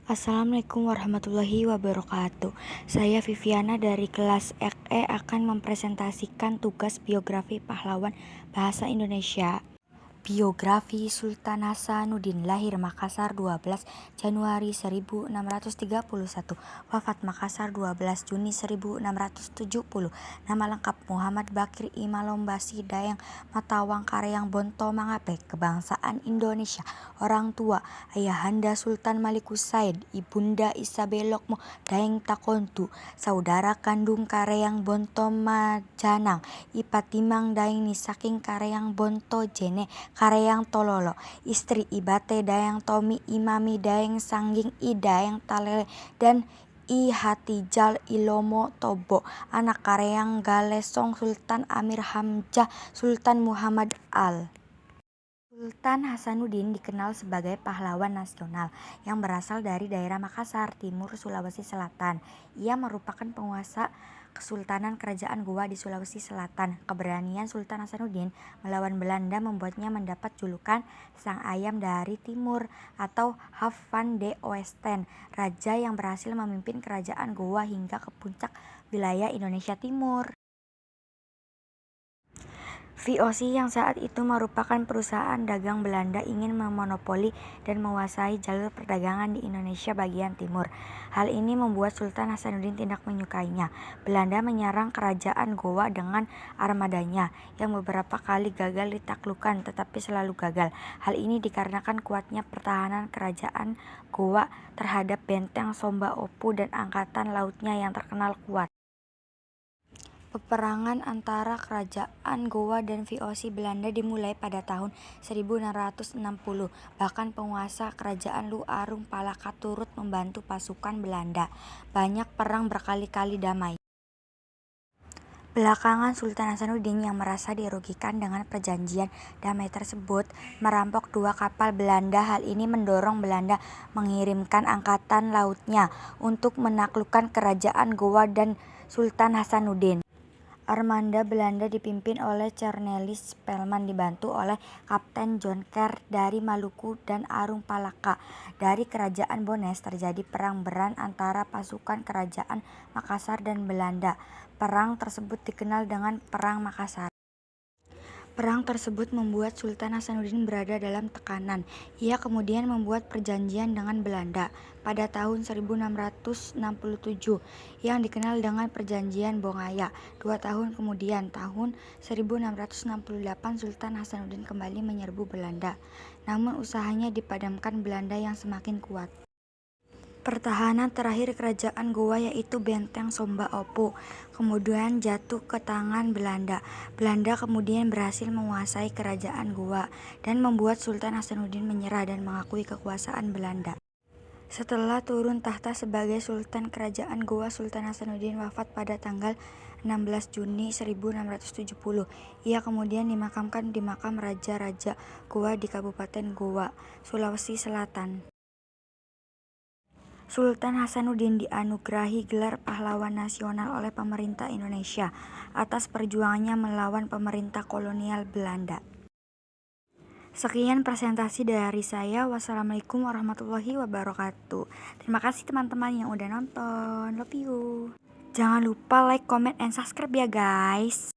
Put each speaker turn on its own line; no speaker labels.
Assalamualaikum warahmatullahi wabarakatuh. Saya Viviana dari kelas E akan mempresentasikan tugas biografi pahlawan bahasa Indonesia. Biografi Sultan Hasanuddin, lahir Makassar 12 Januari 1631, wafat Makassar 12 Juni 1670. Nama lengkap Muhammad Bakir Imalombasi Dayang Matawang Karyang Bonto Mangape. Kebangsaan Indonesia. Orang tua Ayahanda Sultan Malikus Said, Ibunda Isabelokmo Dayang Takontu. Saudara kandung Karyang Bonto Majanang, Ipatimang Dayang Nisaking Karyang Bonto Jene Karyang Tololo. Istri Ibate Dayang Tomi Imami Dayang Sangging I Dayang Talele dan I Hatijal Ilomo Tobo. Anak Karyang Galesong Sultan Amir Hamzah Sultan Muhammad Al. Sultan Hasanuddin dikenal sebagai pahlawan nasional yang berasal dari daerah Makassar, Timur Sulawesi Selatan. Ia merupakan penguasa Kesultanan Kerajaan Goa di Sulawesi Selatan. Keberanian Sultan Hasanuddin melawan Belanda membuatnya mendapat julukan Sang Ayam dari Timur atau Haf van de Oosten, raja yang berhasil memimpin kerajaan Goa hingga ke puncak wilayah Indonesia Timur. VOC yang saat itu merupakan perusahaan dagang Belanda ingin memonopoli dan menguasai jalur perdagangan di Indonesia bagian timur. Hal ini membuat Sultan Hasanuddin tidak menyukainya. Belanda menyerang kerajaan Goa dengan armadanya yang beberapa kali gagal ditaklukkan tetapi selalu gagal. Hal ini dikarenakan kuatnya pertahanan kerajaan Goa terhadap benteng Somba Opu dan angkatan lautnya yang terkenal kuat. Peperangan antara kerajaan Goa dan VOC Belanda dimulai pada tahun 1660. Bahkan penguasa kerajaan Lu Arung Palaka turut membantu pasukan Belanda. Banyak perang berkali-kali damai. Belakangan Sultan Hasanuddin yang merasa dirugikan dengan perjanjian damai tersebut merampok 2 kapal Belanda. Hal ini mendorong Belanda mengirimkan angkatan lautnya untuk menaklukkan kerajaan Goa dan Sultan Hasanuddin. Armada Belanda dipimpin oleh Cornelis Spelman dibantu oleh Kapten John Kerr dari Maluku dan Arung Palaka dari Kerajaan Bones. Terjadi perang beran antara pasukan kerajaan Makassar dan Belanda. Perang tersebut dikenal dengan Perang Makassar. Perang tersebut membuat Sultan Hasanuddin berada dalam tekanan. Ia kemudian membuat perjanjian dengan Belanda pada tahun 1667 yang dikenal dengan Perjanjian Bongaya. 2 tahun kemudian, tahun 1668, Sultan Hasanuddin kembali menyerbu Belanda. Namun usahanya dipadamkan Belanda yang semakin kuat. Pertahanan terakhir kerajaan Goa yaitu Benteng Somba Opu kemudian jatuh ke tangan Belanda. Belanda kemudian berhasil menguasai kerajaan Goa dan membuat Sultan Hasanuddin menyerah dan mengakui kekuasaan Belanda. Setelah turun tahta sebagai Sultan Kerajaan Goa, Sultan Hasanuddin wafat pada tanggal 16 Juni 1670. Ia kemudian dimakamkan di makam Raja-Raja Goa di Kabupaten Goa, Sulawesi Selatan. Sultan Hasanuddin dianugerahi gelar pahlawan nasional oleh pemerintah Indonesia atas perjuangannya melawan pemerintah kolonial Belanda. Sekian presentasi dari saya. Wassalamualaikum warahmatullahi wabarakatuh. Terima kasih teman-teman yang udah nonton. Love you. Jangan lupa like, comment, and subscribe ya guys.